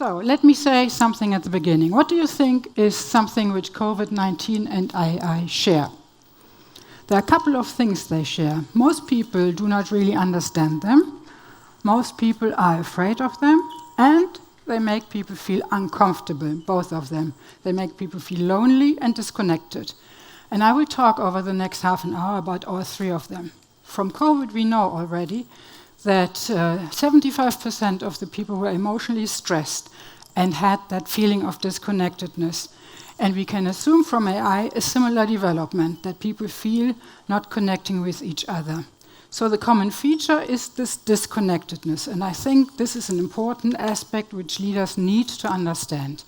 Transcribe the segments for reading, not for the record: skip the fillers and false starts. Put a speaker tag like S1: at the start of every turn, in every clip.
S1: So let me say something at the beginning. What do you think is something which COVID-19 and AI share? There are a couple of things they share. Most people do not really understand them. Most people are afraid of them, and they make people feel uncomfortable, both of them. They make people feel lonely and disconnected. And I will talk over the next half an hour about all three of them. From COVID, we know already that 75% of the people were emotionally stressed and had that feeling of disconnectedness. And we can assume from AI a similar development, that people feel not connecting with each other. So the common feature is this disconnectedness, and I think this is an important aspect which leaders need to understand.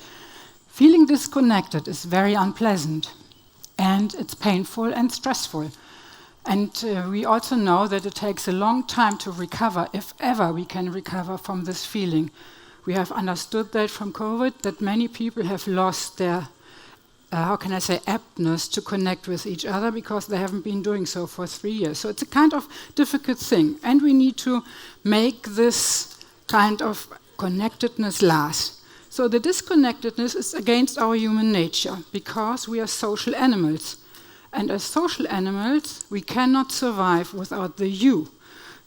S1: Feeling disconnected is very unpleasant, and it's painful and stressful. And we also know that it takes a long time to recover, if ever we can recover from this feeling. We have understood that from COVID, that many people have lost their aptness to connect with each other because they haven't been doing so for 3 years. So it's a kind of difficult thing, and we need to make this kind of connectedness last. So the disconnectedness is against our human nature because we are social animals. And as social animals, we cannot survive without the you.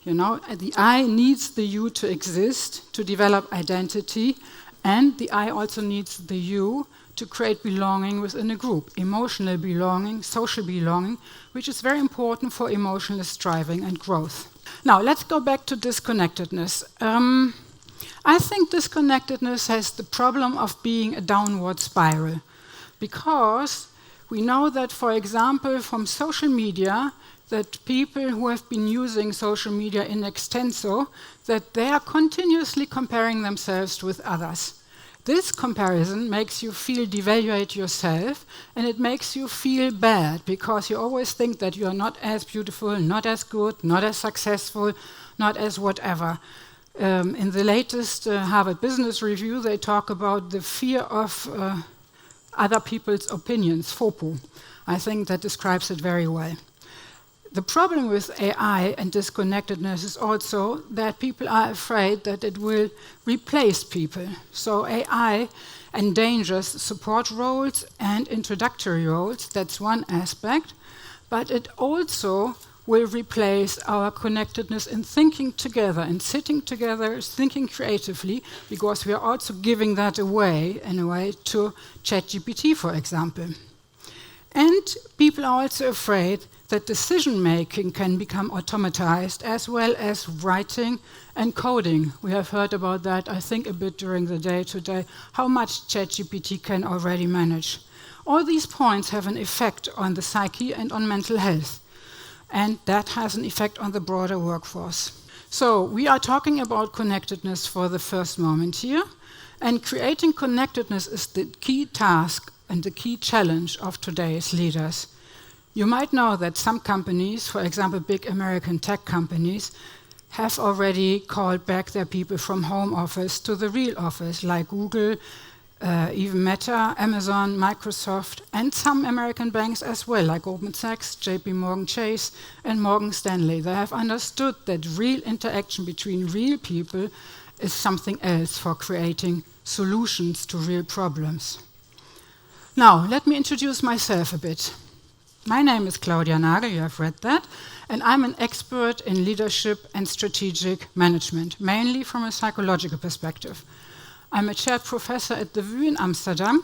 S1: You know, the I needs the you to exist, to develop identity, and the I also needs the you to create belonging within a group, emotional belonging, social belonging, which is very important for emotional striving and growth. Now, let's go back to disconnectedness. I think disconnectedness has the problem of being a downward spiral, because we know that, for example, from social media, that people who have been using social media in extenso, that they are continuously comparing themselves with others. This comparison makes you feel devaluate yourself, and it makes you feel bad because you always think that you are not as beautiful, not as good, not as successful, not as whatever. In the latest Harvard Business Review, they talk about the fear of other people's opinions, FOPO. I think that describes it very well. The problem with AI and disconnectedness is also that people are afraid that it will replace people. So AI endangers support roles and introductory roles, that's one aspect, but it also will replace our connectedness in thinking together and sitting together, thinking creatively, because we are also giving that away, in a way, to ChatGPT, for example. And people are also afraid that decision-making can become automatized, as well as writing and coding. We have heard about that, I think, a bit during the day today, how much ChatGPT can already manage. All these points have an effect on the psyche and on mental health, and that has an effect on the broader workforce. So we are talking about connectedness for the first moment here, and creating connectedness is the key task and the key challenge of today's leaders. You might know that some companies, for example, big American tech companies, have already called back their people from home office to the real office, like Google, even Meta, Amazon, Microsoft, and some American banks as well, like Goldman Sachs, JP Morgan Chase, and Morgan Stanley. They have understood that real interaction between real people is something else for creating solutions to real problems. Now, let me introduce myself a bit. My name is Claudia Nagel, you have read that, and I'm an expert in leadership and strategic management, mainly from a psychological perspective. I'm a chair professor at the VU in Amsterdam,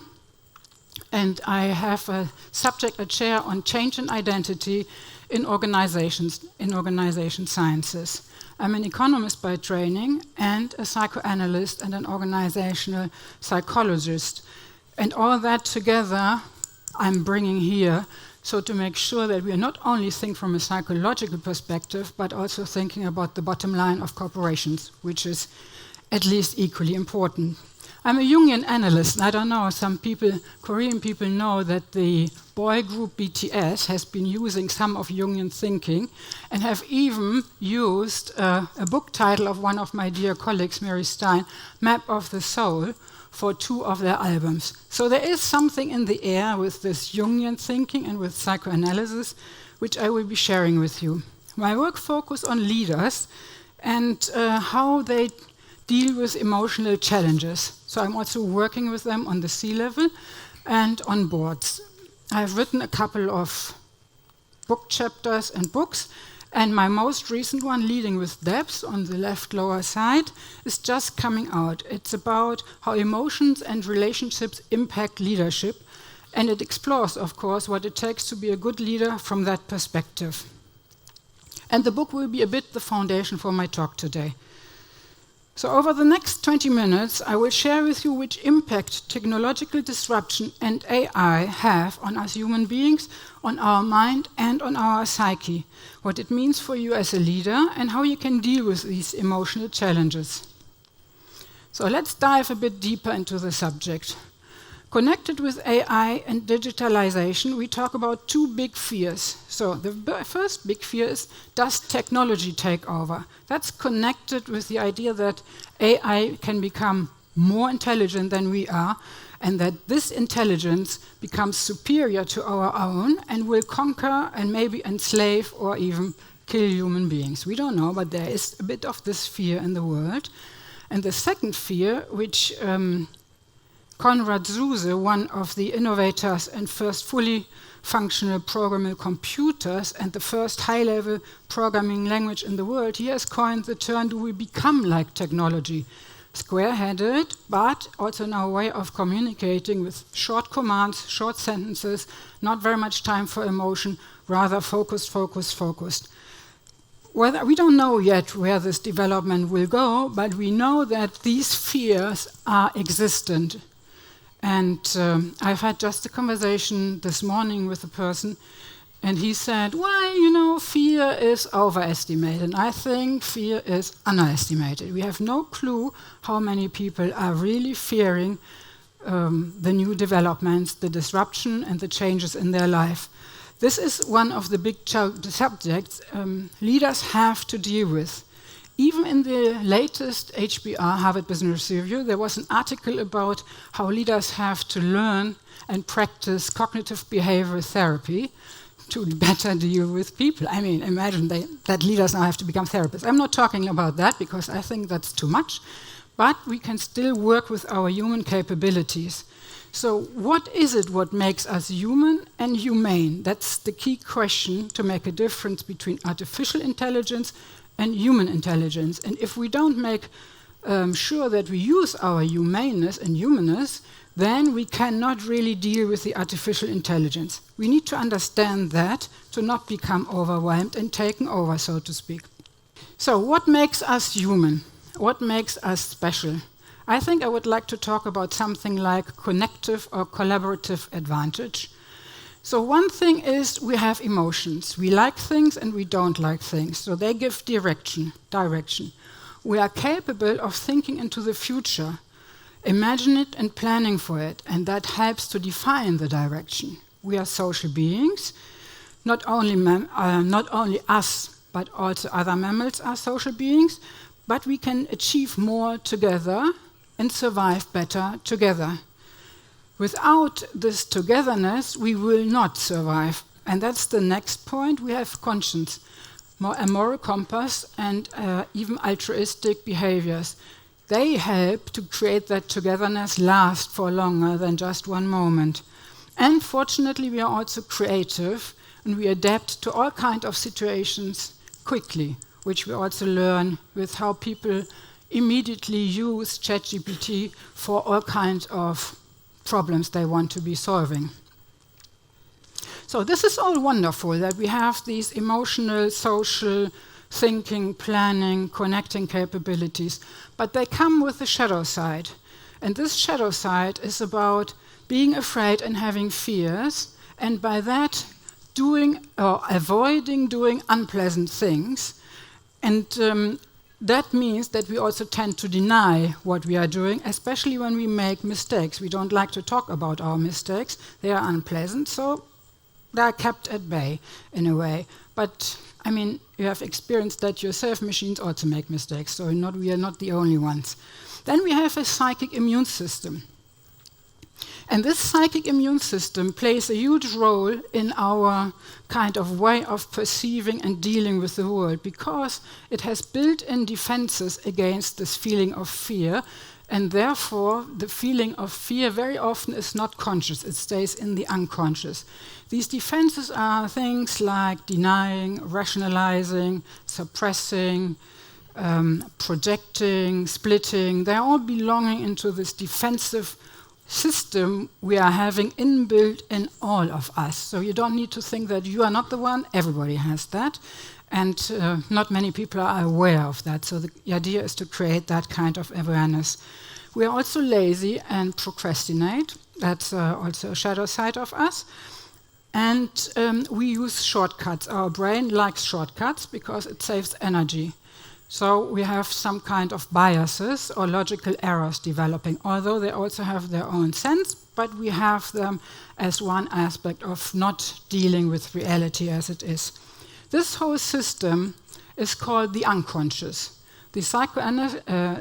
S1: and I have a chair on change and identity in organizations, in organization sciences. I'm an economist by training and a psychoanalyst and an organizational psychologist. And all that together I'm bringing here, so to make sure that we are not only think from a psychological perspective, but also thinking about the bottom line of corporations, which is at least equally important. I'm a Jungian analyst, and I don't know, some people, Korean people know that the boy group BTS has been using some of Jungian thinking and have even used a book title of one of my dear colleagues, Mary Stein, Map of the Soul, for 2 of their albums. So there is something in the air with this Jungian thinking and with psychoanalysis, which I will be sharing with you. My work focuses on leaders and how they deal with emotional challenges. So I'm also working with them on the C-level and on boards. I've written a couple of book chapters and books, and my most recent one, Leading with Depth, on the left lower side, is just coming out. It's about how emotions and relationships impact leadership, and it explores, of course, what it takes to be a good leader from that perspective. And the book will be a bit the foundation for my talk today. So over the next 20 minutes, I will share with you which impact technological disruption and AI have on us human beings, on our mind and on our psyche, what it means for you as a leader, and how you can deal with these emotional challenges. So let's dive a bit deeper into the subject. Connected with AI and digitalization, we talk about two big fears. So the first big fear is, does technology take over? That's connected with the idea that AI can become more intelligent than we are, and that this intelligence becomes superior to our own and will conquer and maybe enslave or even kill human beings. We don't know, but there is a bit of this fear in the world. And the second fear, which Konrad Zuse, one of the innovators and first fully functional programmable computers and the first high-level programming language in the world, he has coined the term, do we become like technology? Square-headed, but also in our way of communicating with short commands, short sentences, not very much time for emotion, rather focused. Well, we don't know yet where this development will go, but we know that these fears are existent. And I've had just a conversation this morning with a person, and he said, well, fear is overestimated. And I think fear is underestimated. We have no clue how many people are really fearing the new developments, the disruption, and the changes in their life. This is one of the big subjects leaders have to deal with. Even in the latest HBR, Harvard Business Review, there was an article about how leaders have to learn and practice cognitive behavioral therapy to better deal with people. I mean, imagine that leaders now have to become therapists. I'm not talking about that because I think that's too much, but we can still work with our human capabilities. So what is it what makes us human and humane? That's the key question to make a difference between artificial intelligence and human intelligence. And if we don't make sure that we use our humaneness and humanness, then we cannot really deal with the artificial intelligence. We need to understand that to not become overwhelmed and taken over, so to speak. So what makes us human? What makes us special? I think I would like to talk about something like connective or collaborative advantage. So one thing is we have emotions. We like things and we don't like things. So they give direction. We are capable of thinking into the future, imagine it and planning for it, and that helps to define the direction. We are social beings. Not only us, but also other mammals are social beings, but we can achieve more together and survive better together. Without this togetherness, we will not survive. And that's the next point. We have conscience, a moral compass, and even altruistic behaviors. They help to create that togetherness last for longer than just one moment. And fortunately, we are also creative, and we adapt to all kinds of situations quickly, which we also learn with how people immediately use ChatGPT for all kinds of problems they want to be solving. So this is all wonderful that we have these emotional, social, thinking, planning, connecting capabilities, but they come with a shadow side. And this shadow side is about being afraid and having fears, and by that doing or avoiding doing unpleasant things. And that means that we also tend to deny what we are doing, especially when we make mistakes. We don't like to talk about our mistakes. They are unpleasant, so they are kept at bay in a way. But, I mean, you have experienced that yourself. Machines also make mistakes, so we are not the only ones. Then we have a psychic immune system. And this psychic immune system plays a huge role in our kind of way of perceiving and dealing with the world, because it has built-in defenses against this feeling of fear, and therefore the feeling of fear very often is not conscious, it stays in the unconscious. These defenses are things like denying, rationalizing, suppressing, projecting, splitting. They're all belonging into this defensive system we are having inbuilt in all of us. So you don't need to think that you are not the one, everybody has that. And not many people are aware of that. So the idea is to create that kind of awareness. We are also lazy and procrastinate. That's also a shadow side of us. And we use shortcuts. Our brain likes shortcuts because it saves energy. So we have some kind of biases or logical errors developing, although they also have their own sense, but we have them as one aspect of not dealing with reality as it is. This whole system is called the unconscious. The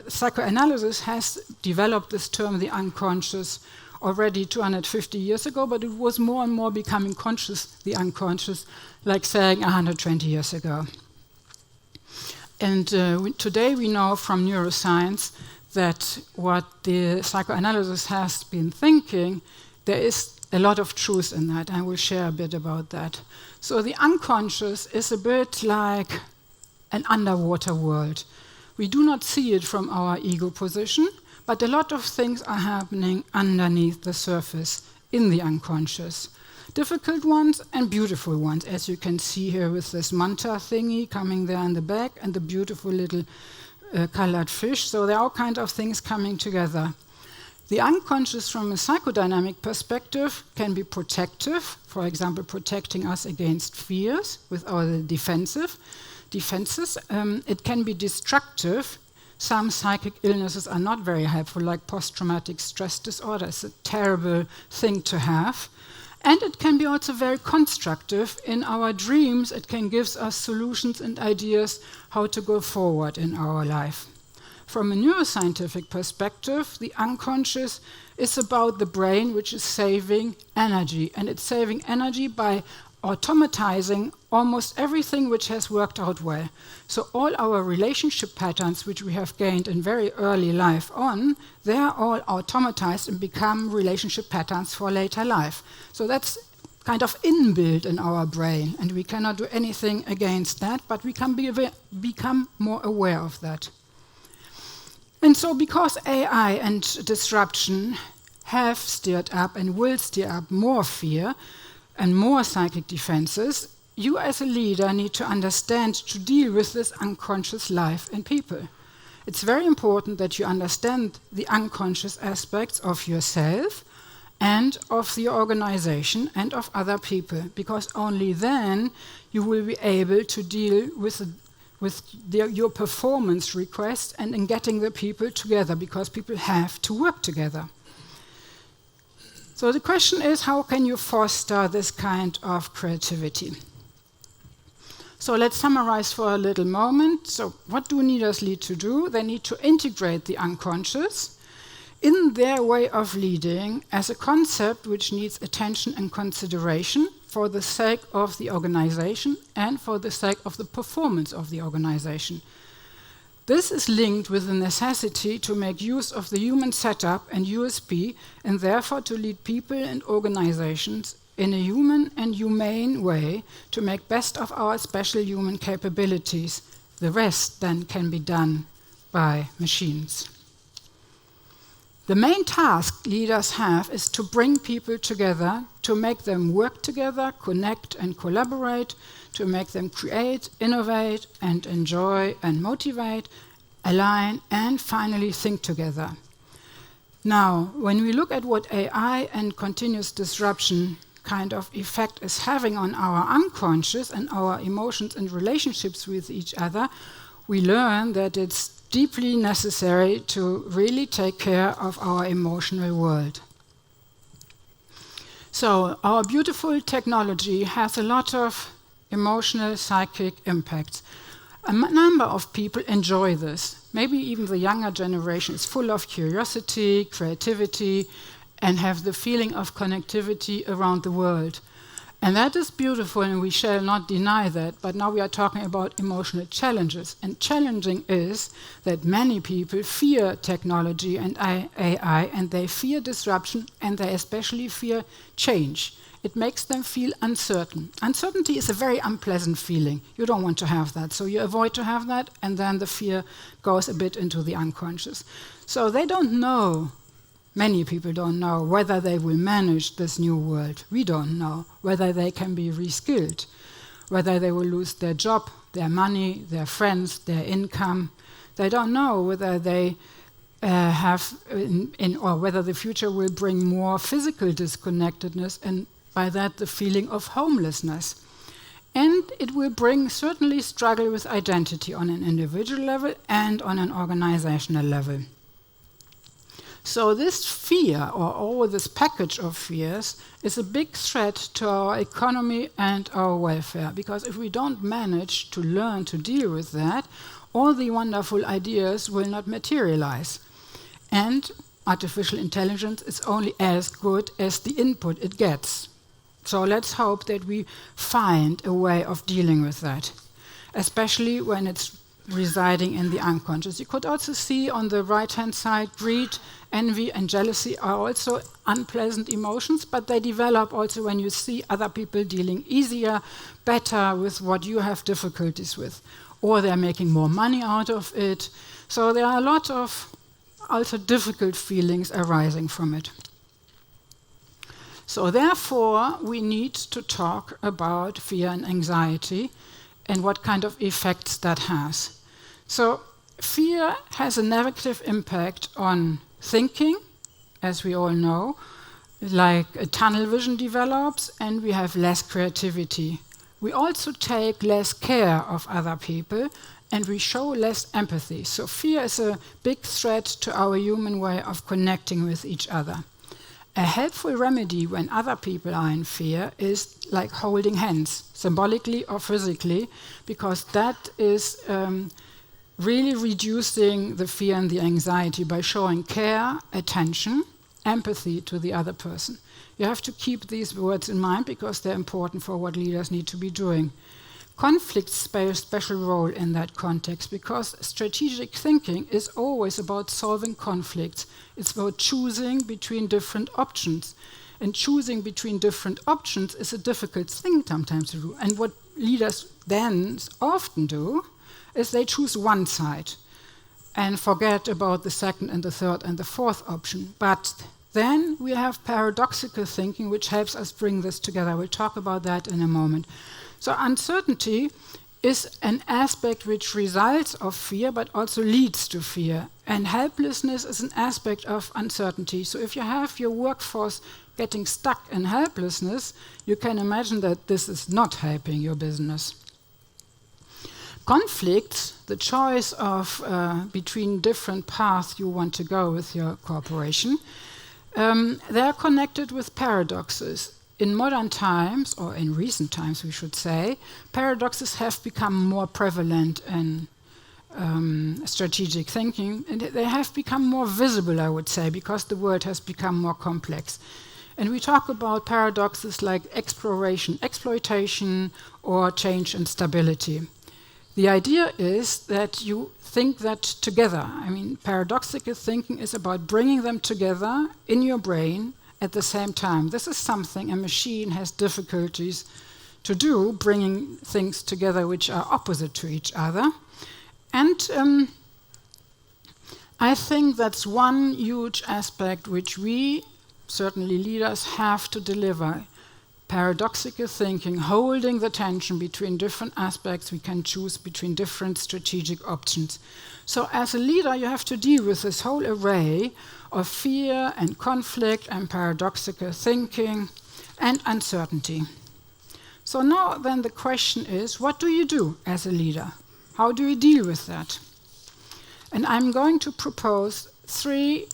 S1: psychoanalysis has developed this term, the unconscious, already 250 years ago, but it was more and more becoming conscious, the unconscious, like saying 120 years ago. And today we know from neuroscience that what the psychoanalysis has been thinking, there is a lot of truth in that. I will share a bit about that. So the unconscious is a bit like an underwater world. We do not see it from our ego position, but a lot of things are happening underneath the surface in the unconscious. Difficult ones and beautiful ones, as you can see here with this manta thingy coming there in the back and the beautiful little colored fish. So there are all kinds of things coming together. The unconscious from a psychodynamic perspective can be protective, for example, protecting us against fears with our defenses. It can be destructive. Some psychic illnesses are not very helpful, like post-traumatic stress disorder. It's a terrible thing to have. And it can be also very constructive. In our dreams, it can give us solutions and ideas how to go forward in our life. From a neuroscientific perspective, the unconscious is about the brain, which is saving energy. And it's saving energy by automatizing almost everything which has worked out well. So all our relationship patterns, which we have gained in very early life on, they are all automatized and become relationship patterns for later life. So that's kind of inbuilt in our brain, and we cannot do anything against that, but we can become more aware of that. And so because AI and disruption have stirred up and will stir up more fear and more psychic defenses, you as a leader need to understand to deal with this unconscious life in people. It's very important that you understand the unconscious aspects of yourself and of the organization and of other people, because only then you will be able to deal with your performance requests and in getting the people together, because people have to work together. So the question is, how can you foster this kind of creativity? So let's summarize for a little moment. So what do leaders need to do? They need to integrate the unconscious in their way of leading as a concept which needs attention and consideration for the sake of the organization and for the sake of the performance of the organization. This is linked with the necessity to make use of the human setup and USP, and therefore to lead people and organizations in a human and humane way to make best of our special human capabilities. The rest then can be done by machines. The main task leaders have is to bring people together, to make them work together, connect and collaborate, to make them create, innovate and enjoy and motivate, align and finally think together. Now, when we look at what AI and continuous disruption kind of effect is having on our unconscious and our emotions and relationships with each other, we learn that it's deeply necessary to really take care of our emotional world. So our beautiful technology has a lot of emotional, psychic impacts. A number of people enjoy this. Maybe even the younger generation is full of curiosity, creativity, and have the feeling of connectivity around the world. And that is beautiful, and we shall not deny that, but now we are talking about emotional challenges. And challenging is that many people fear technology and AI, and they fear disruption, and they especially fear change. It makes them feel uncertain. Uncertainty is a very unpleasant feeling. You don't want to have that, so you avoid to have that, and then the fear goes a bit into the unconscious. So they don't know. Many people don't know whether they will manage this new world. We don't know whether they can be reskilled, whether they will lose their job, their money, their friends, their income. They don't know whether they or whether the future will bring more physical disconnectedness, and by that the feeling of homelessness. And it will bring certainly struggle with identity on an individual level and on an organizational level. So this fear, or all this package of fears, is a big threat to our economy and our welfare, because if we don't manage to learn to deal with that, all the wonderful ideas will not materialize. And artificial intelligence is only as good as the input it gets. So let's hope that we find a way of dealing with that, especially when it's residing in the unconscious. You could also see on the right-hand side, greed, envy, and jealousy are also unpleasant emotions, but they develop also when you see other people dealing easier, better with what you have difficulties with, or they're making more money out of it. So there are a lot of also difficult feelings arising from it. So therefore, we need to talk about fear and anxiety and what kind of effects that has. So fear has a negative impact on thinking, as we all know, like a tunnel vision develops, and we have less creativity. We also take less care of other people, and we show less empathy. So fear is a big threat to our human way of connecting with each other. A helpful remedy when other people are in fear is like holding hands, symbolically or physically, because that is really reducing the fear and the anxiety by showing care, attention, empathy to the other person. You have to keep these words in mind because they're important for what leaders need to be doing. Conflicts play a special role in that context because strategic thinking is always about solving conflicts. It's about choosing between different options. And choosing between different options is a difficult thing sometimes to do. And what leaders then often do is they choose one side and forget about the second and the third and the fourth option. But then we have paradoxical thinking, which helps us bring this together. We'll talk about that in a moment. So uncertainty is an aspect which results of fear, but also leads to fear. And helplessness is an aspect of uncertainty. So if you have your workforce getting stuck in helplessness, you can imagine that this is not helping your business. Conflicts, the choice of between different paths you want to go with your corporation, they are connected with paradoxes. In modern times, or in recent times we should say, paradoxes have become more prevalent in strategic thinking, and they have become more visible, I would say, because the world has become more complex. And we talk about paradoxes like exploration, exploitation, or change and stability. The idea is that you think that together. I mean, paradoxical thinking is about bringing them together in your brain at the same time. This is something a machine has difficulties to do, bringing things together which are opposite to each other. And I think that's one huge aspect which we, certainly leaders, have to deliver. Paradoxical thinking, holding the tension between different aspects we can choose between different strategic options. So as a leader, you have to deal with this whole array of fear and conflict and paradoxical thinking and uncertainty. So now then the question is, what do you do as a leader? How do you deal with that? And I'm going to propose 3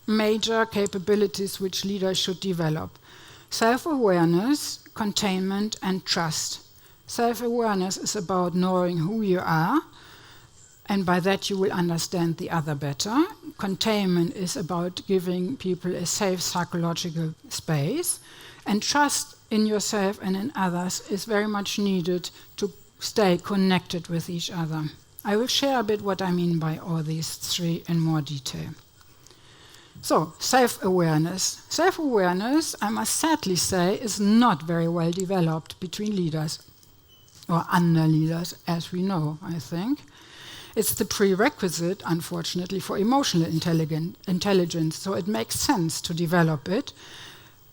S1: major capabilities which leaders should develop. Self-awareness, containment, and trust. Self-awareness is about knowing who you are and by that you will understand the other better. Containment is about giving people a safe psychological space, and trust in yourself and in others is very much needed to stay connected with each other. I will share a bit what I mean by all these three in more detail. So, self-awareness. Self-awareness, I must sadly say, is not very well developed between leaders, or under leaders, as we know, I think. It's the prerequisite, unfortunately, for emotional intelligence, so it makes sense to develop it,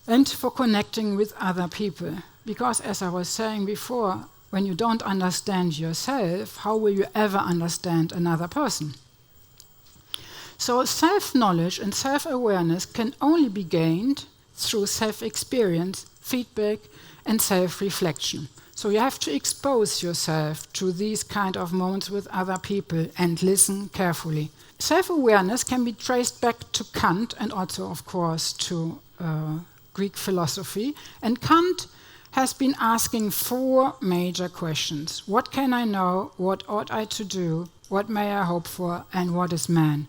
S1: and for connecting with other people. Because, as I was saying before, when you don't understand yourself, how will you ever understand another person? So self-knowledge and self-awareness can only be gained through self-experience, feedback, and self-reflection. So you have to expose yourself to these kind of moments with other people and listen carefully. Self-awareness can be traced back to Kant and also, of course, to Greek philosophy. And Kant has been asking 4 major questions. What can I know? What ought I to do? What may I hope for? And what is man?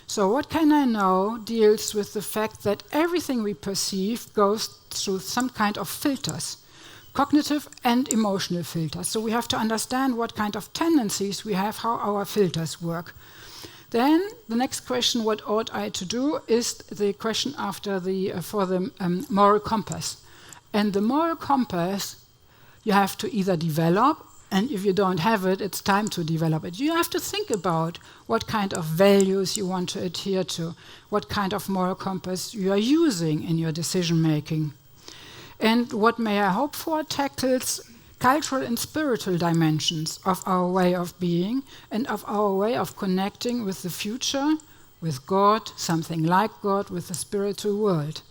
S1: So what can I know deals with the fact that everything we perceive goes through some kind of filters, cognitive and emotional filters. So we have to understand what kind of tendencies we have, how our filters work. Then the next question, what ought I to do, is the question after for the moral compass. And the moral compass you have to either develop, and if you don't have it, it's time to develop it. You have to think about what kind of values you want to adhere to, what kind of moral compass you are using in your decision making. And what may I hope for tackles cultural and spiritual dimensions of our way of being and of our way of connecting with the future, with God, something like God, with the spiritual world.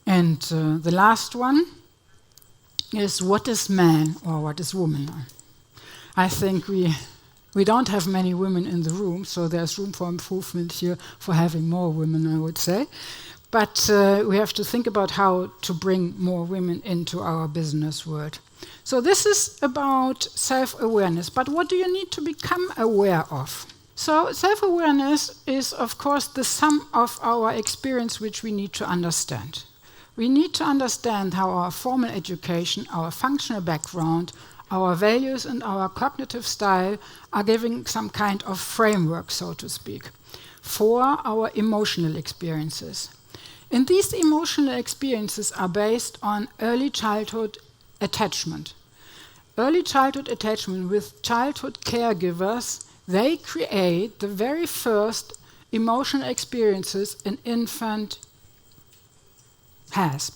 S1: And the last one is, what is man or what is woman? I think we don't have many women in the room, so there's room for improvement here for having more women, I would say. But we have to think about how to bring more women into our business world. So this is about self-awareness, but what do you need to become aware of? So self-awareness is, of course, the sum of our experience which we need to understand. We need to understand how our formal education, our functional background, our values and our cognitive style are giving some kind of framework, so to speak, for our emotional experiences. And these emotional experiences are based on early childhood attachment. Early childhood attachment with childhood caregivers, they create the very first emotional experiences an infant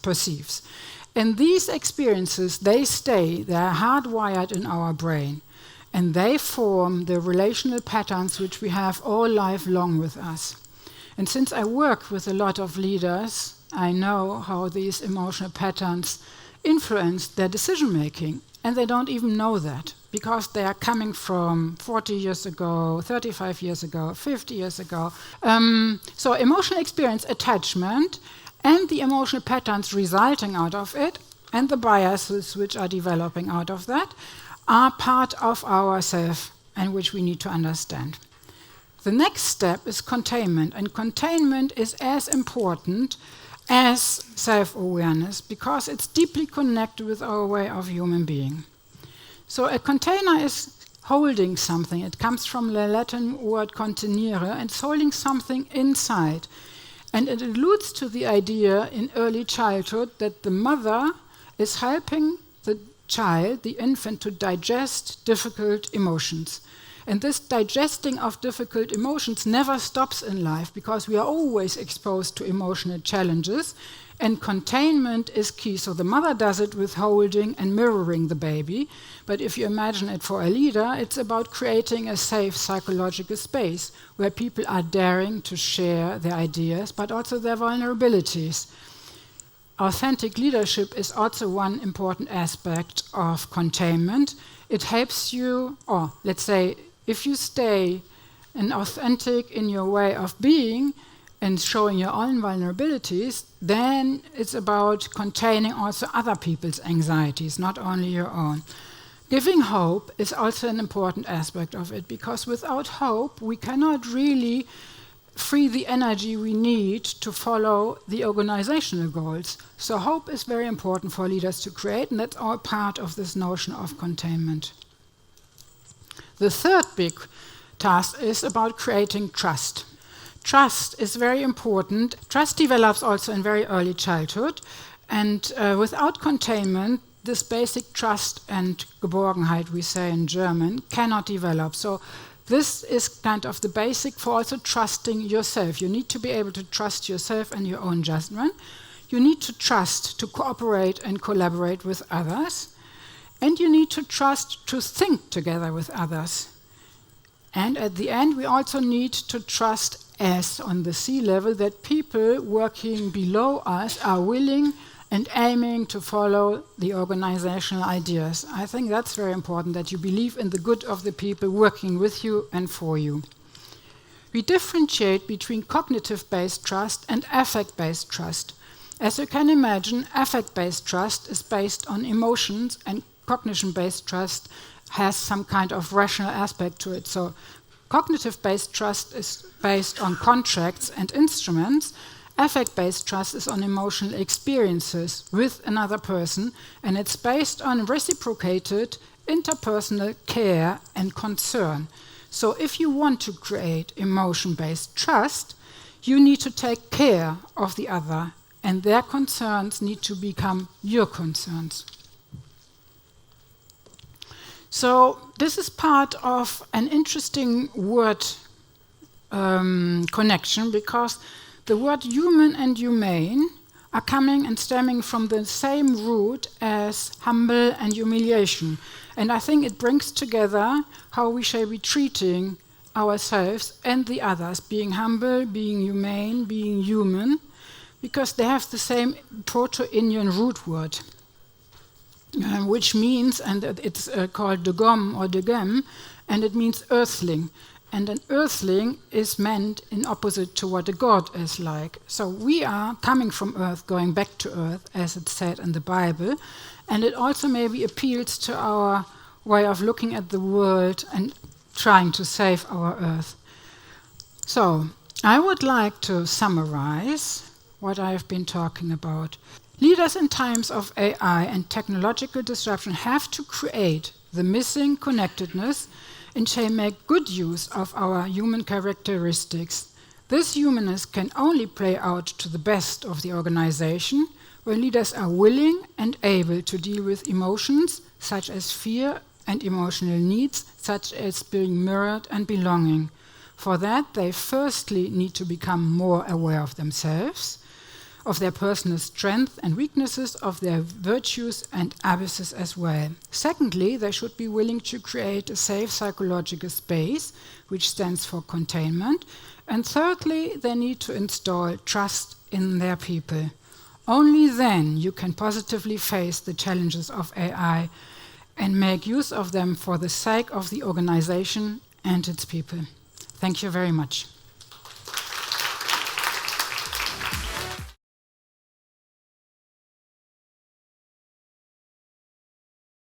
S1: perceives. And these experiences, they stay, they are hardwired in our brain, and they form the relational patterns which we have all life long with us. And since I work with a lot of leaders, I know how these emotional patterns influence their decision making, and they don't even know that, because they are coming from 40 years ago, 35 years ago, 50 years ago. So emotional experience, attachment, and the emotional patterns resulting out of it, and the biases which are developing out of that, are part of ourself and which we need to understand. The next step is containment, and containment is as important as self-awareness because it's deeply connected with our way of human being. So a container is holding something. It comes from the Latin word contenere, and it's holding something inside. And it alludes to the idea in early childhood that the mother is helping the child, the infant, to digest difficult emotions. And this digesting of difficult emotions never stops in life because we are always exposed to emotional challenges, and containment is key. So the mother does it with holding and mirroring the baby, but if you imagine it for a leader, it's about creating a safe psychological space where people are daring to share their ideas, but also their vulnerabilities. Authentic leadership is also one important aspect of containment. It helps you, or let's say, if you stay authentic in your way of being and showing your own vulnerabilities, then it's about containing also other people's anxieties, not only your own. Giving hope is also an important aspect of it, because without hope we cannot really free the energy we need to follow the organizational goals. So hope is very important for leaders to create, and that's all part of this notion of containment. The third big task is about creating trust. Trust is very important. Trust develops also in very early childhood, and without containment, this basic trust and Geborgenheit, we say in German, cannot develop. So this is kind of the basic for also trusting yourself. You need to be able to trust yourself and your own judgment. You need to trust to cooperate and collaborate with others. And you need to trust to think together with others. And at the end, we also need to trust, as on the sea level, that people working below us are willing and aiming to follow the organizational ideas. I think that's very important, that you believe in the good of the people working with you and for you. We differentiate between cognitive-based trust and affect-based trust. As you can imagine, affect-based trust is based on emotions, and cognition-based trust has some kind of rational aspect to it. So cognitive-based trust is based on contracts and instruments. Affect-based trust is on emotional experiences with another person, and it's based on reciprocated interpersonal care and concern. So if you want to create emotion-based trust, you need to take care of the other, and their concerns need to become your concerns. So this is part of an interesting word connection, because the word human and humane are coming and stemming from the same root as humble and humiliation. And I think it brings together how we shall be treating ourselves and the others, being humble, being humane, being human, because they have the same Proto-Indian root word, which means, and it's called degom or degem, and it means earthling. And an earthling is meant in opposite to what a god is like. So we are coming from earth, going back to earth, as it's said in the Bible. And it also maybe appeals to our way of looking at the world and trying to save our earth. So I would like to summarize what I have been talking about. Leaders in times of AI and technological disruption have to create the missing connectedness and shall make good use of our human characteristics. This humanness can only play out to the best of the organization when leaders are willing and able to deal with emotions such as fear and emotional needs such as being mirrored and belonging. For that, they firstly need to become more aware of themselves, of their personal strengths and weaknesses, of their virtues and abysses as well. Secondly, they should be willing to create a safe psychological space, which stands for containment. And thirdly, they need to install trust in their people. Only then you can positively face the challenges of AI and make use of them for the sake of the organization and its people. Thank you very much.